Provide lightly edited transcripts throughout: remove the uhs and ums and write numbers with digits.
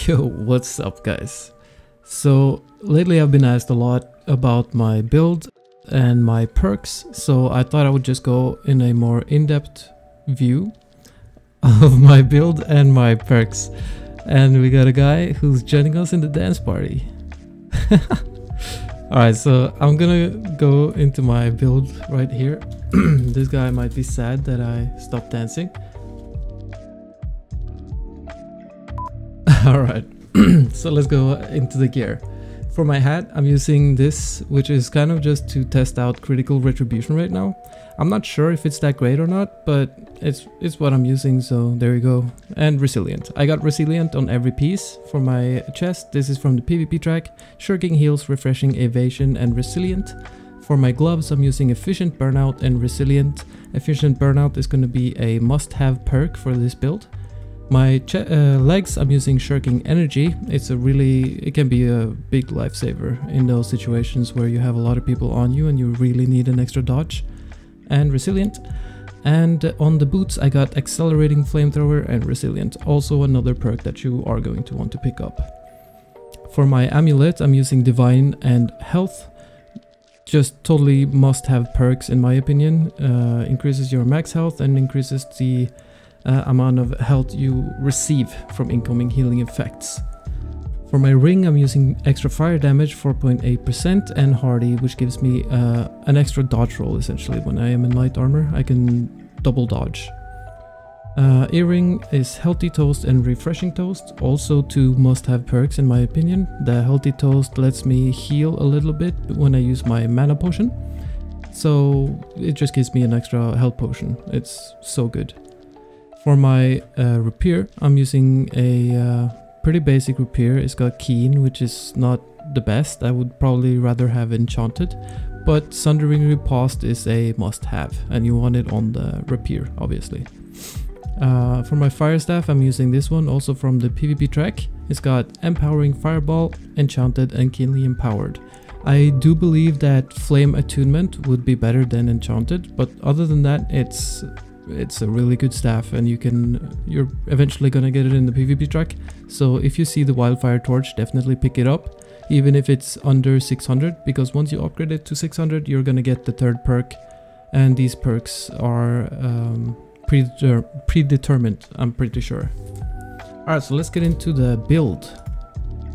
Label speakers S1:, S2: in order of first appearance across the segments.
S1: Yo, what's up guys? So lately I've been asked a lot about my build and my perks, so I thought I would just go in a more in-depth view of my build and my perks. And we got a guy who's joining us in the dance party. Alright, so I'm gonna go into my build right here. This guy might be sad that I stopped dancing. Alright, so let's go into the gear. For my hat, I'm using this, which is kind of just to test out critical retribution right now. I'm not sure if it's that great or not, but it's what I'm using, so there you go. And resilient. I got resilient on every piece. For my chest, this is from the PvP track. Shirking heals, refreshing, evasion, and resilient. For my gloves, I'm using efficient burnout and resilient. Efficient burnout is going to be a must-have perk for this build. My legs, I'm using shirking energy. It can be a big lifesaver in those situations where you have a lot of people on you and you really need an extra dodge. And resilient. And on the boots, I got accelerating flamethrower and resilient, also another perk that you are going to want to pick up. For my amulet, I'm using divine and health. Just totally must-have perks in my opinion. Increases your max health and increases the amount of health you receive from incoming healing effects. For my ring, I'm using extra fire damage 4.8% and hardy, which gives me an extra dodge roll essentially. When I am in light armor, I can double dodge. Earring is healthy toast and refreshing toast, also two must-have perks in my opinion. The healthy toast lets me heal a little bit when I use my mana potion, so it just gives me an extra health potion. It's so good. For my rapier, I'm using a pretty basic rapier. It's got keen, which is not the best. I would probably rather have enchanted, but sundering riposte is a must-have, and you want it on the rapier, obviously. For my firestaff, I'm using this one, also from the PvP track. It's got empowering fireball, enchanted, and keenly empowered. I do believe that flame attunement would be better than enchanted, but other than that, it's a really good staff, and you're eventually gonna get it in the PvP track. So if you see the wildfire torch, definitely pick it up, even if it's under 600, because once you upgrade it to 600, you're gonna get the third perk, and these perks are predetermined, I'm pretty sure. Alright, so let's get into the build.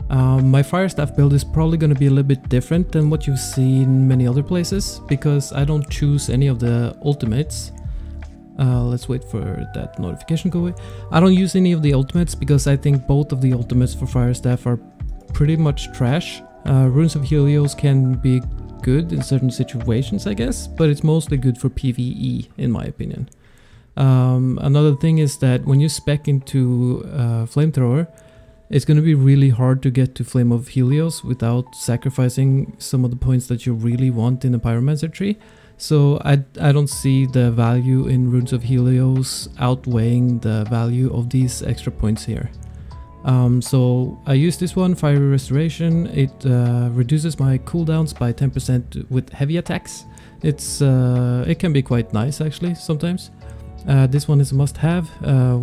S1: My firestaff build is probably going to be a little bit different than what you've seen many other places, because I don't choose any of the ultimates. Let's wait for that notification to go away. I don't use any of the ultimates because I think both of the ultimates for Firestaff are pretty much trash. Runes of Helios can be good in certain situations, I guess, but it's mostly good for PvE in my opinion. Another thing is that when you spec into Flamethrower, it's going to be really hard to get to Flame of Helios without sacrificing some of the points that you really want in a Pyromancer tree. So I don't see the value in Runes of Helios outweighing the value of these extra points here. So I use this one, Fiery Restoration. It reduces my cooldowns by 10% with heavy attacks. It can be quite nice actually sometimes. This one is a must-have.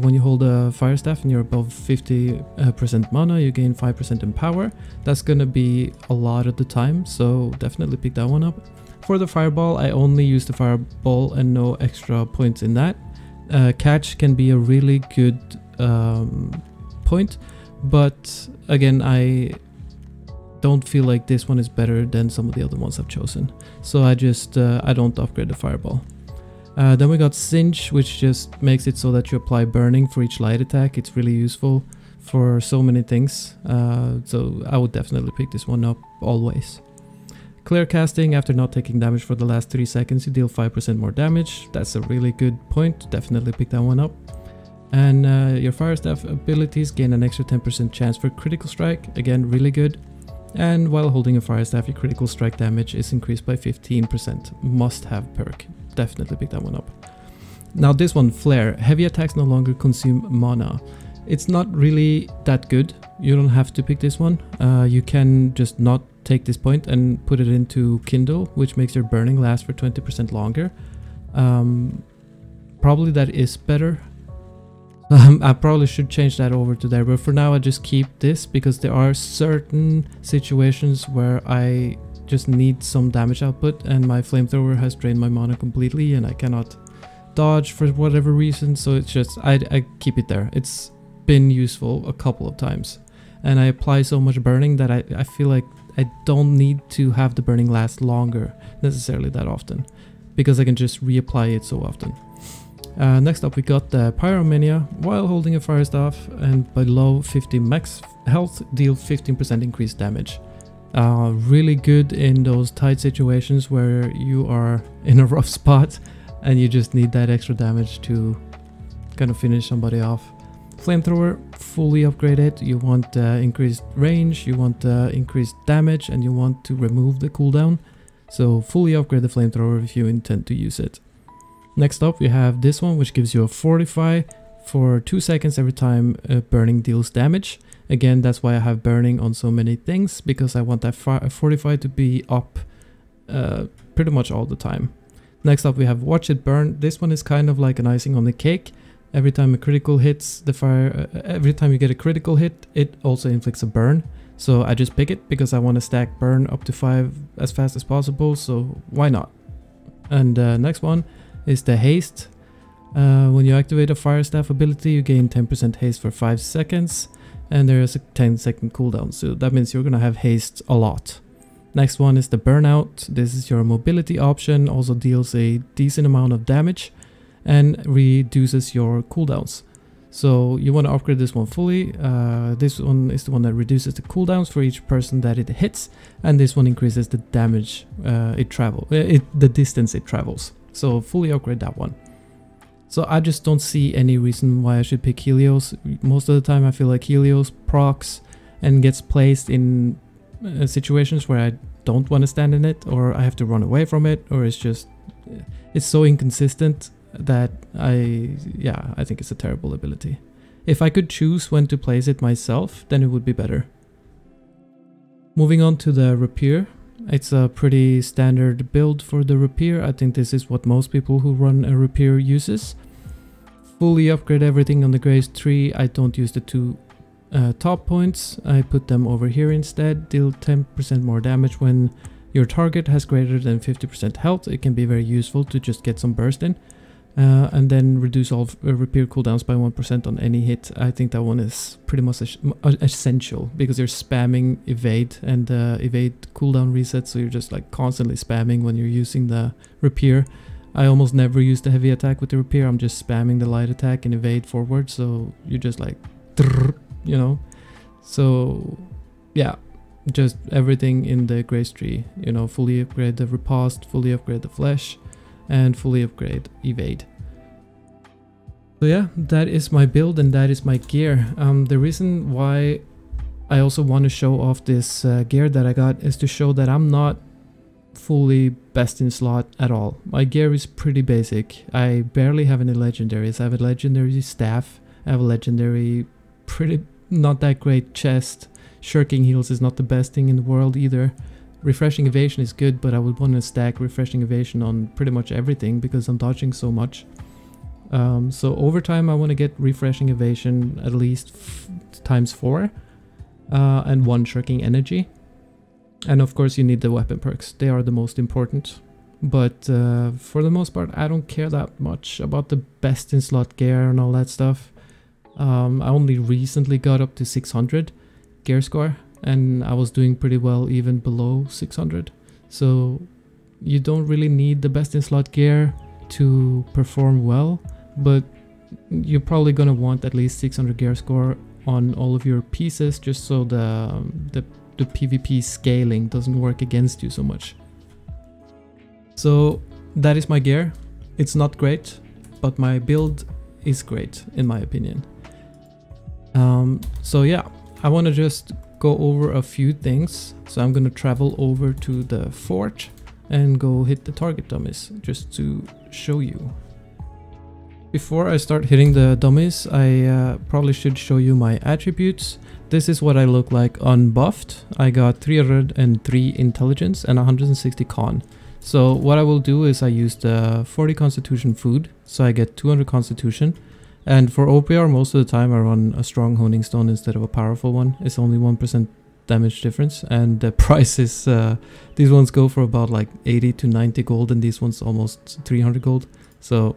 S1: When you hold a Firestaff and you're above 50% mana, you gain 5% in power. That's gonna be a lot at the time, so definitely pick that one up. For the Fireball, I only use the Fireball and no extra points in that. Catch can be a really good point, but again, I don't feel like this one is better than some of the other ones I've chosen. So I don't upgrade the Fireball. Then we got Singe, which just makes it so that you apply burning for each light attack. It's really useful for so many things, so I would definitely pick this one up always. Clear casting, after not taking damage for the last 3 seconds, you deal 5% more damage. That's a really good point, definitely pick that one up. And your Firestaff abilities gain an extra 10% chance for critical strike, again really good. And while holding a Firestaff, your critical strike damage is increased by 15%, must have perk. Definitely pick that one up. Now this one, Flare. Heavy attacks no longer consume mana. It's not really that good. You don't have to pick this one. You can just not take this point and put it into Kindle, which makes your burning last for 20% longer. Probably that is better. I probably should change that over to there, but for now I just keep this because there are certain situations where I just need some damage output and my flamethrower has drained my mana completely and I cannot dodge for whatever reason, so it's just I keep it there. It's been useful a couple of times and I apply so much burning that I feel like I don't need to have the burning last longer necessarily that often because I can just reapply it so often. Next up we got the Pyromania. While holding a Firestaff and below 50 max health, deal 15% increased damage. Really good in those tight situations where you are in a rough spot and you just need that extra damage to kind of finish somebody off. Flamethrower, fully upgraded. You want increased range, you want increased damage, and you want to remove the cooldown. So fully upgrade the flamethrower if you intend to use it. Next up we have this one, which gives you a Fortify for 2 seconds every time burning deals damage. Again, that's why I have burning on so many things, because I want that Fortify to be up pretty much all the time. Next up we have Watch It Burn. This one is kind of like an icing on the cake. Every time a critical hits the fire, every time you get a critical hit, it also inflicts a burn. So I just pick it because I want to stack burn up to 5 as fast as possible, so why not? And next one is the Haste. When you activate a Firestaff ability, you gain 10% haste for 5 seconds, and there is a 10-second cooldown, so that means you're gonna have haste a lot. Next one is the Burnout. This is your mobility option, also deals a decent amount of damage and reduces your cooldowns. So you want to upgrade this one fully. This one is the one that reduces the cooldowns for each person that it hits, and this one increases the damage the distance it travels. So fully upgrade that one. So I just don't see any reason why I should pick Helios. Most of the time I feel like Helios procs and gets placed in situations where I don't want to stand in it, or I have to run away from it, or it's so inconsistent that I think it's a terrible ability. If I could choose when to place it myself, then it would be better. Moving on to the Rapier. It's a pretty standard build for the Rapier. I think this is what most people who run a Rapier uses. Fully upgrade everything on the Grace tree. I don't use the 2 top points. I put them over here instead. Deal 10% more damage when your target has greater than 50% health. It can be very useful to just get some burst in. And then reduce all Rapier cooldowns by 1% on any hit. I think that one is pretty much essential because you're spamming evade, and evade cooldown resets, so you're just like constantly spamming when you're using the Rapier. I almost never use the heavy attack with the Rapier. I'm just spamming the light attack and evade forward, so you're just like, you know. So yeah, just everything in the Grace tree, you know, fully upgrade the Riposte, fully upgrade the Flesh, and fully upgrade evade. So yeah, that is my build and that is my gear. The reason why I also want to show off this gear that I got is to show that I'm not fully best in slot at all. My gear is pretty basic. I barely have any legendaries. I have a legendary staff, I have a legendary pretty not that great chest. Shirking heals is not the best thing in the world either. Refreshing evasion is good, but I would want to stack refreshing evasion on pretty much everything because I'm dodging so much. So over time I want to get refreshing evasion at least times 4 and 1 shirking energy. And of course you need the weapon perks. They are the most important. But for the most part I don't care that much about the best in slot gear and all that stuff. I only recently got up to 600 gear score, and I was doing pretty well even below 600. So you don't really need the best in slot gear to perform well, but you're probably gonna want at least 600 gear score on all of your pieces, just so the PvP scaling doesn't work against you so much. So that is my gear. It's not great, but my build is great in my opinion. So yeah, I want to just go over a few things. So I'm gonna travel over to the fort and go hit the target dummies just to show you. Before I start hitting the dummies, I probably should show you my attributes. This is what I look like unbuffed. I got 303 intelligence and 160 con. So what I will do is I use the 40 constitution food, so I get 200 constitution, And for OPR, most of the time I run a strong honing stone instead of a powerful one. It's only 1% damage difference, and the price is these ones go for about like 80 to 90 gold, and these ones almost 300 gold. So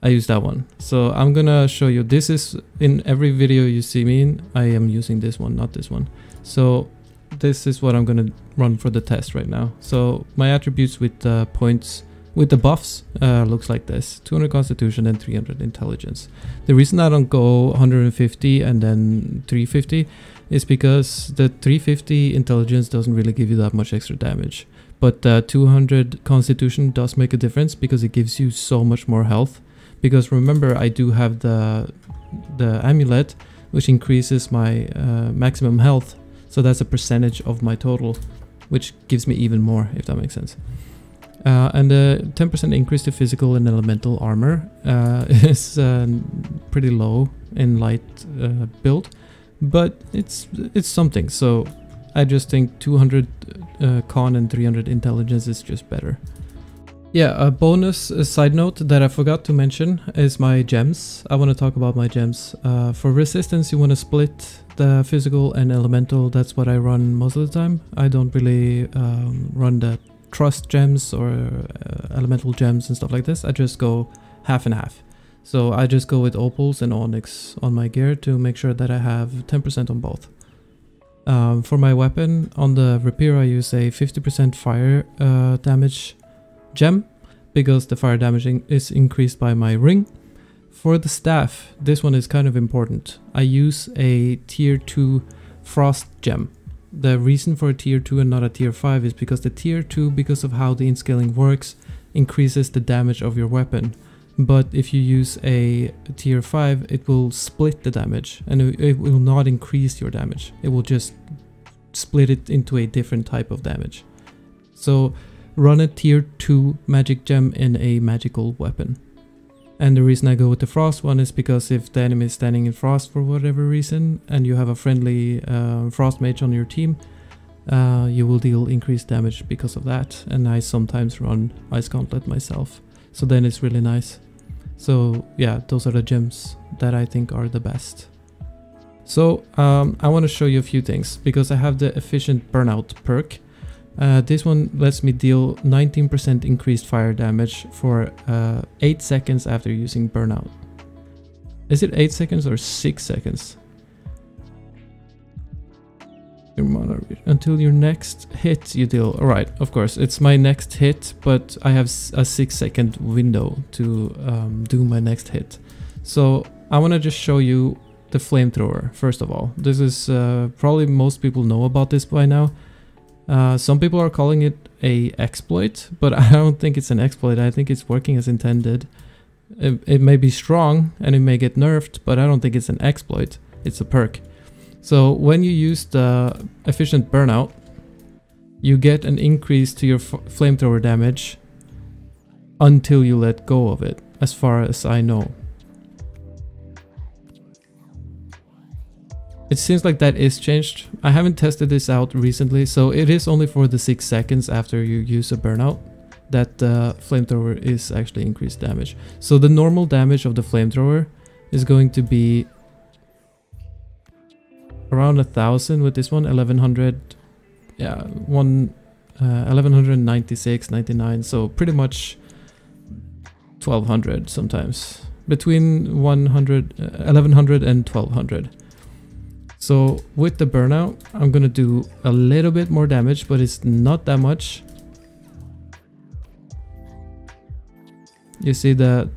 S1: I use that one. So I'm gonna show you, this is in every video you see me in, I am using this one, not this one. So this is what I'm gonna run for the test right now. So my attributes with points with the buffs looks like this: 200 constitution and 300 intelligence. The reason I don't go 150 and then 350 is because the 350 intelligence doesn't really give you that much extra damage, but 200 constitution does make a difference because it gives you so much more health. Because remember, I do have the amulet, which increases my maximum health, so that's a percentage of my total, which gives me even more, if that makes sense. And the 10% increase to physical and elemental armor is pretty low in light build, but it's something. So I just think 200 con and 300 intelligence is just better. Yeah, a bonus side note that I forgot to mention is my gems. I want to talk about my gems. For resistance, you want to split the physical and elemental. That's what I run most of the time. I don't really run the trust gems or elemental gems and stuff like this. I just go half and half. So I just go with opals and onyx on my gear to make sure that I have 10% on both. For my weapon, on the Rapier, I use a 50% fire damage gem because the fire damaging is increased by my ring. For the staff, this one is kind of important. I use a tier 2 frost gem. The reason for a tier 2 and not a tier 5 is because the tier 2, because of how the inscaling works, increases the damage of your weapon. But if you use a tier 5, it will split the damage, and it will not increase your damage. It will just split it into a different type of damage. So run a tier 2 magic gem in a magical weapon. And the reason I go with the frost one is because if the enemy is standing in frost for whatever reason and you have a friendly frost mage on your team, you will deal increased damage because of that. And I sometimes run ice gauntlet myself, so then it's really nice. So yeah, those are the gems that I think are the best. So I want to show you a few things because I have the efficient burnout perk. This one lets me deal 19% increased fire damage for 8 seconds after using burnout. Is it 8 seconds or 6 seconds? Until your next hit you deal. Alright, of course, it's my next hit, but I have a 6-second window to do my next hit. So I want to just show you the flamethrower first of all. This is probably most people know about this by now. Some people are calling it a exploit, but I don't think it's an exploit. I think it's working as intended. It may be strong and it may get nerfed, but I don't think it's an exploit. It's a perk. So when you use the efficient burnout, you get an increase to your flamethrower damage until you let go of it, as far as I know. It seems like that is changed. I haven't tested this out recently, so it is only for the 6 seconds after you use a burnout that the flamethrower is actually increased damage. So the normal damage of the flamethrower is going to be around 1000 with this one, 1100, yeah, 1196, 99, so pretty much 1200 sometimes, between 1100 and 1200. So with the burnout, I'm gonna do a little bit more damage, but it's not that much. You see that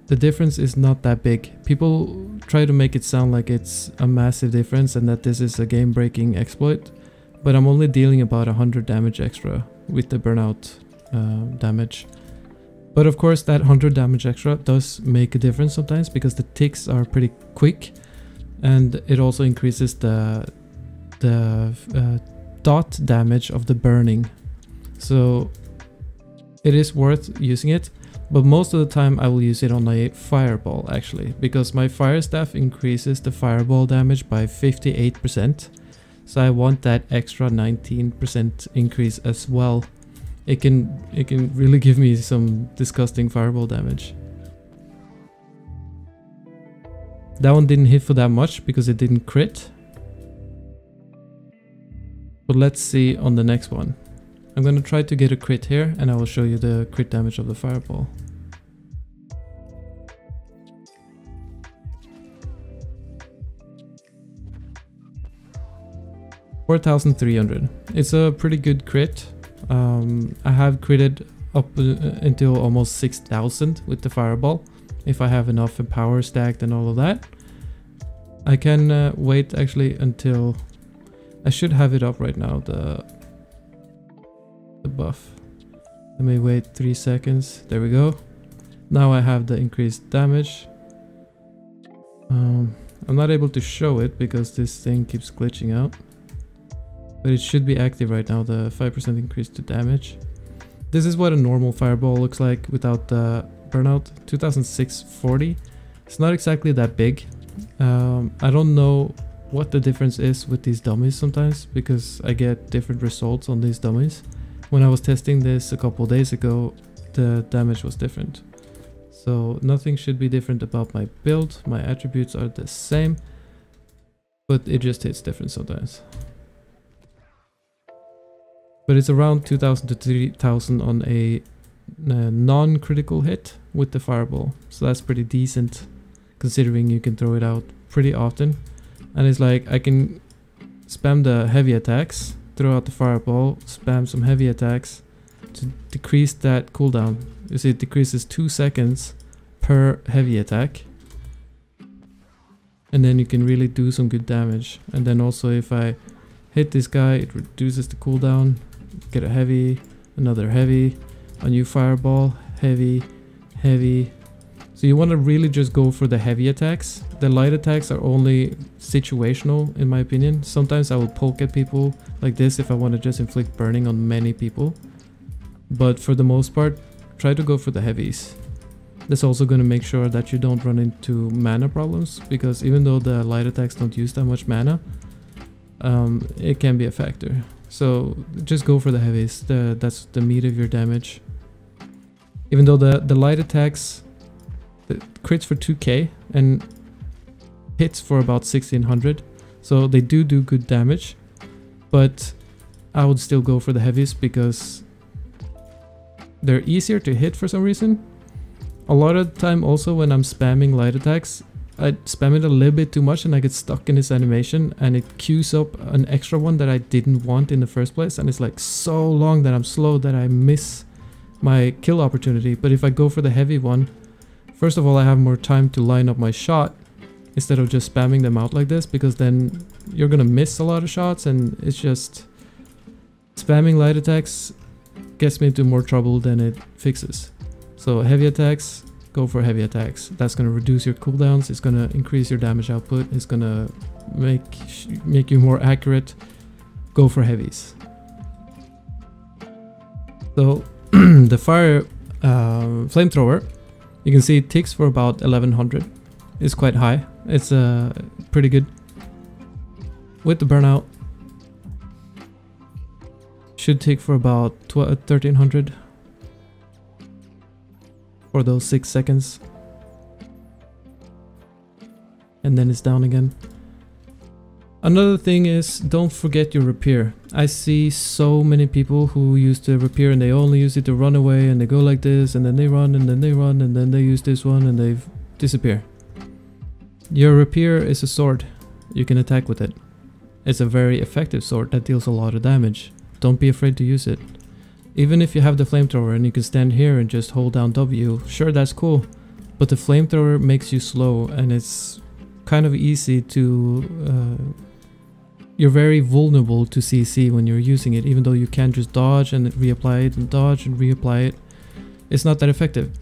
S1: the difference is not that big. People try to make it sound like it's a massive difference and that this is a game-breaking exploit, but I'm only dealing about 100 damage extra with the burnout damage. But of course that 100 damage extra does make a difference sometimes because the ticks are pretty quick. And it also increases the dot damage of the burning. So it is worth using it, but most of the time I will use it on a fireball actually, because my Firestaff increases the fireball damage by 58%. So I want that extra 19% increase as well. It can really give me some disgusting fireball damage. That one didn't hit for that much because it didn't crit. But let's see on the next one. I'm gonna try to get a crit here and I will show you the crit damage of the fireball. 4,300. It's a pretty good crit. I have critted up until almost 6,000 with the fireball. If I have enough power stacked and all of that. I can wait actually until... I should have it up right now, the buff. Let me wait 3 seconds. There we go. Now I have the increased damage. I'm not able to show it because this thing keeps glitching out. But it should be active right now, the 5% increase to damage. This is what a normal fireball looks like without the burnout. 2640. It's not exactly that big. I don't know what the difference is with these dummies sometimes because I get different results on these dummies. When I was testing this a couple days ago, the damage was different. So nothing should be different about my build. My attributes are the same, but it just hits different sometimes. But it's around 2,000 to 3,000 on a non-critical hit with the fireball. So that's pretty decent considering you can throw it out pretty often. And it's like I can spam the heavy attacks, throw out the fireball, spam some heavy attacks to decrease that cooldown. You see it decreases 2 seconds per heavy attack. And then you can really do some good damage. And then also if I hit this guy, it reduces the cooldown. Get a heavy, another heavy, a new fireball, heavy, heavy. So you want to really just go for the heavy attacks. The light attacks are only situational in my opinion. Sometimes I will poke at people like this if I want to just inflict burning on many people. But for the most part, try to go for the heavies. That's also going to make sure that you don't run into mana problems, because even though the light attacks don't use that much mana, it can be a factor. So just go for the heavies. That's the meat of your damage. Even though the light attacks, the crits for 2k and hits for about 1600, so they do good damage. But I would still go for the heavies because they're easier to hit for some reason. A lot of the time also when I'm spamming light attacks, I spam it a little bit too much and I get stuck in this animation and it queues up an extra one that I didn't want in the first place, and it's like so long that I'm slow that I miss my kill opportunity. But if I go for the heavy one, first of all I have more time to line up my shot instead of just spamming them out like this, because then you're gonna miss a lot of shots, and it's just spamming light attacks gets me into more trouble than it fixes. So heavy attacks, go for heavy attacks. That's going to reduce your cooldowns, it's going to increase your damage output, it's going to make you more accurate. Go for heavies. So the fire flamethrower, you can see it ticks for about 1100. It's quite high. It's pretty good. With the burnout, should tick for about 1300 for those 6 seconds, and then it's down again. Another thing is, don't forget your Rapier. I see so many people who use the Rapier and they only use it to run away, and they go like this and then they run and then they run and then they use this one and they disappear. Your Rapier is a sword. You can attack with it. It's a very effective sword that deals a lot of damage. Don't be afraid to use it. Even if you have the flamethrower and you can stand here and just hold down W, sure, that's cool. But the flamethrower makes you slow, and it's kind of easy to... you're very vulnerable to CC when you're using it, even though you can just dodge and reapply it and dodge and reapply it. It's not that effective.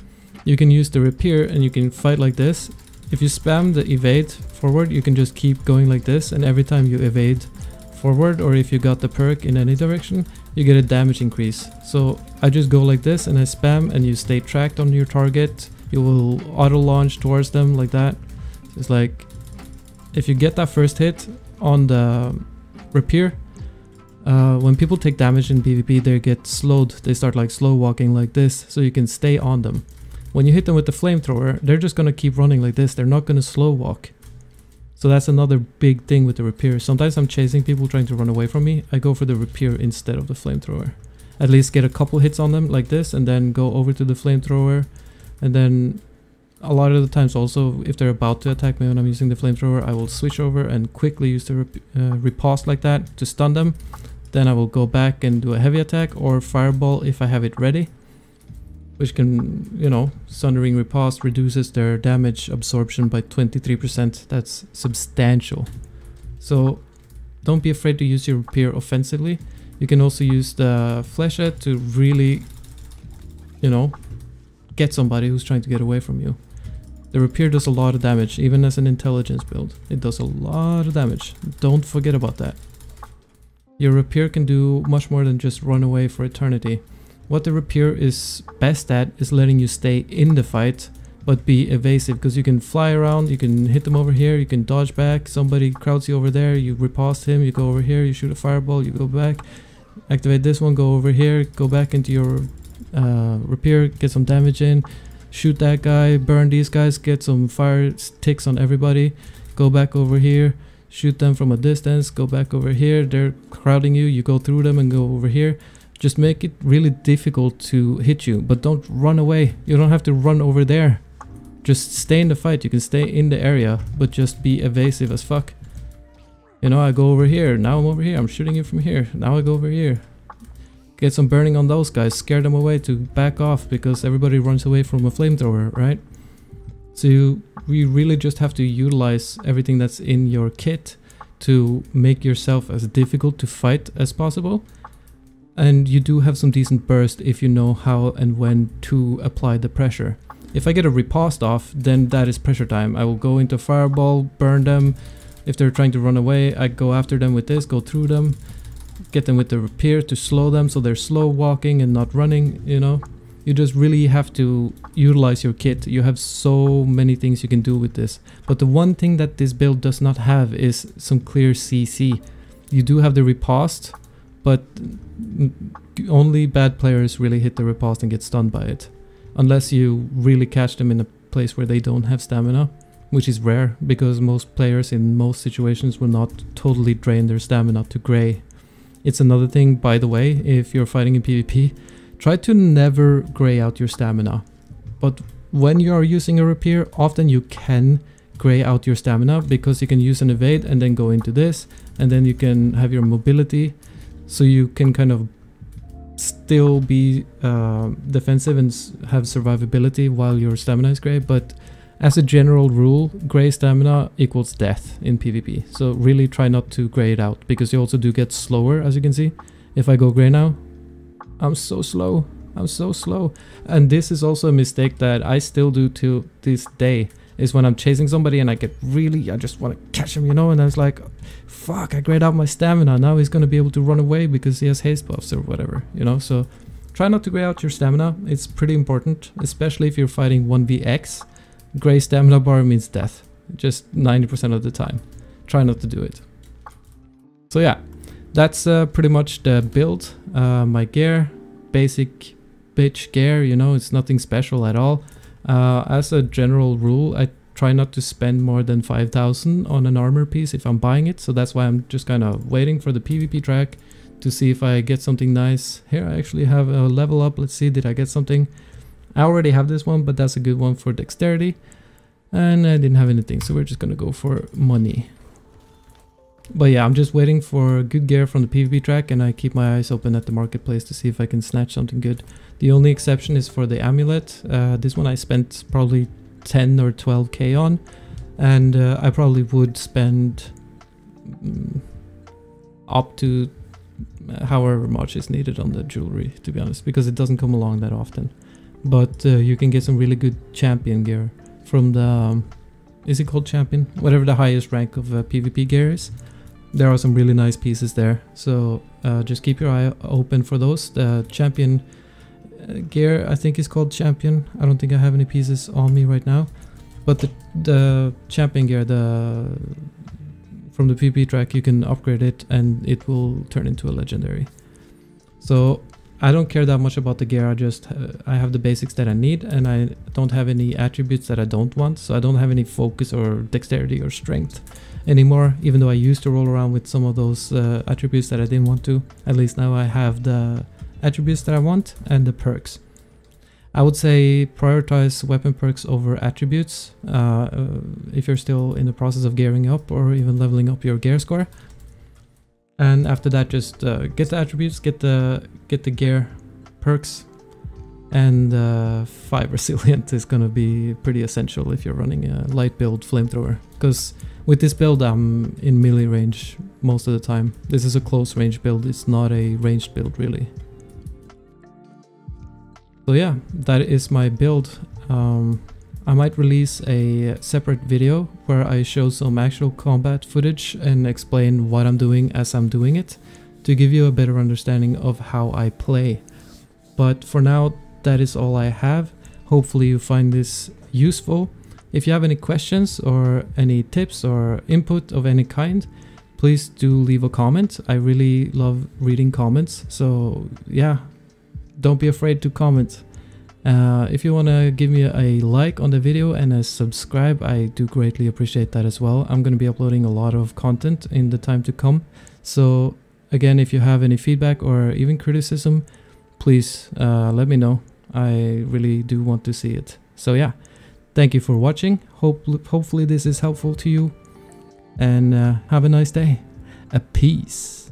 S1: You can use the Rapier and you can fight like this. If you spam the evade forward, you can just keep going like this, and every time you evade forward, or if you got the perk in any direction, you get a damage increase. So I just go like this and I spam, and you stay tracked on your target. You will auto launch towards them like that. It's like if you get that first hit on the Rapier, when people take damage in PvP, they get slowed. They start like slow walking like this, so you can stay on them. When you hit them with the flamethrower, they're just gonna keep running like this. They're not gonna slow walk. So that's another big thing with the Rapier. Sometimes I'm chasing people trying to run away from me. I go for the Rapier instead of the flamethrower. At least get a couple hits on them like this, and then go over to the flamethrower. And then a lot of the times also, if they're about to attack me when I'm using the flamethrower, I will switch over and quickly use the riposte like that to stun them. Then I will go back and do a heavy attack or fireball if I have it ready. Which can, you know, Sundering Riposte reduces their damage absorption by 23%. That's substantial. So don't be afraid to use your Rapier offensively. You can also use the Flechette to really, you know, get somebody who's trying to get away from you. The Rapier does a lot of damage, even as an intelligence build. It does a lot of damage. Don't forget about that. Your Rapier can do much more than just run away for eternity. What the Rapier is best at is letting you stay in the fight, but be evasive, because you can fly around, you can hit them over here, you can dodge back, somebody crowds you over there, you riposte him, you go over here, you shoot a fireball, you go back, activate this one, go over here, go back into your Rapier, get some damage in, shoot that guy, burn these guys, get some fire ticks on everybody, go back over here, shoot them from a distance, go back over here, they're crowding you, you go through them and go over here. Just make it really difficult to hit you, but don't run away. You don't have to run over there. Just stay in the fight. You can stay in the area, but just be evasive as fuck. You know, I go over here, now I'm over here, I'm shooting you from here, now I go over here. Get some burning on those guys, scare them away to back off, because everybody runs away from a flamethrower, right? So you really just have to utilize everything that's in your kit to make yourself as difficult to fight as possible. And you do have some decent burst if you know how and when to apply the pressure. If I get a riposte off, then that is pressure time. I will go into fireball, burn them. If they're trying to run away, I go after them with this, go through them, get them with the Rapier to slow them so they're slow walking and not running, you know. You just really have to utilize your kit. You have so many things you can do with this. But the one thing that this build does not have is some clear CC. You do have the riposte, but only bad players really hit the riposte and get stunned by it. Unless you really catch them in a place where they don't have stamina, which is rare, because most players in most situations will not totally drain their stamina to grey. It's another thing, by the way, if you're fighting in PvP, try to never grey out your stamina. But when you are using a Rapier, often you can grey out your stamina, because you can use an evade and then go into this, and then you can have your mobility. So you can kind of still be defensive and have survivability while your stamina is grey. But as a general rule, grey stamina equals death in PvP. So really try not to grey it out, because you also do get slower, as you can see. If I go grey now, I'm so slow. I'm so slow. And this is also a mistake that I still do to this day. Is when I'm chasing somebody and I just want to catch him, you know, and I was like, fuck, I grayed out my stamina. Now he's going to be able to run away because he has haste buffs or whatever, you know. So try not to gray out your stamina. It's pretty important, especially if you're fighting 1vx. Gray stamina bar means death, just 90% of the time. Try not to do it. So yeah, that's pretty much the build. My gear, basic bitch gear, you know, it's nothing special at all. As a general rule, I try not to spend more than 5,000 on an armor piece if I'm buying it, so that's why I'm just kind of waiting for the PvP track to see if I get something nice. Here I actually have a level up. Let's see, did I get something? I already have this one, but that's a good one for dexterity, and I didn't have anything, so we're just gonna go for money. But yeah, I'm just waiting for good gear from the PvP track, and I keep my eyes open at the marketplace to see if I can snatch something good. The only exception is for the amulet. This one I spent probably 10 or 12k on, and I probably would spend up to however much is needed on the jewelry, to be honest, because it doesn't come along that often. But you can get some really good champion gear from the is it called champion? Whatever the highest rank of PvP gear is. There are some really nice pieces there, so just keep your eye open for those. The champion gear, I think, is called champion. I don't think I have any pieces on me right now, but the champion gear, from the PvP track, you can upgrade it and it will turn into a legendary. So I don't care that much about the gear. I have the basics that I need, and I don't have any attributes that I don't want. So I don't have any focus or dexterity or strength. anymore, even though I used to roll around with some of those attributes that I didn't want to. At least now I have the attributes that I want and the perks. I would say prioritize weapon perks over attributes if you're still in the process of gearing up or even leveling up your gear score. And after that, just get the attributes, get the gear perks, and 5 resilient is gonna be pretty essential if you're running a light build flamethrower. Because with this build, I'm in melee range most of the time. This is a close range build, it's not a ranged build really. So yeah, that is my build. I might release a separate video where I show some actual combat footage and explain what I'm doing as I'm doing it, to give you a better understanding of how I play. But for now, that is all I have. Hopefully you find this useful. If you have any questions or any tips or input of any kind, please do leave a comment. I really love reading comments, so yeah, don't be afraid to comment. If you want to give me a like on the video and a subscribe, I do greatly appreciate that as well. I'm going to be uploading a lot of content in the time to come. So again, if you have any feedback or even criticism, please let me know. I really do want to see it. So yeah, thank you for watching. Hopefully this is helpful to you, and have a nice day. Peace.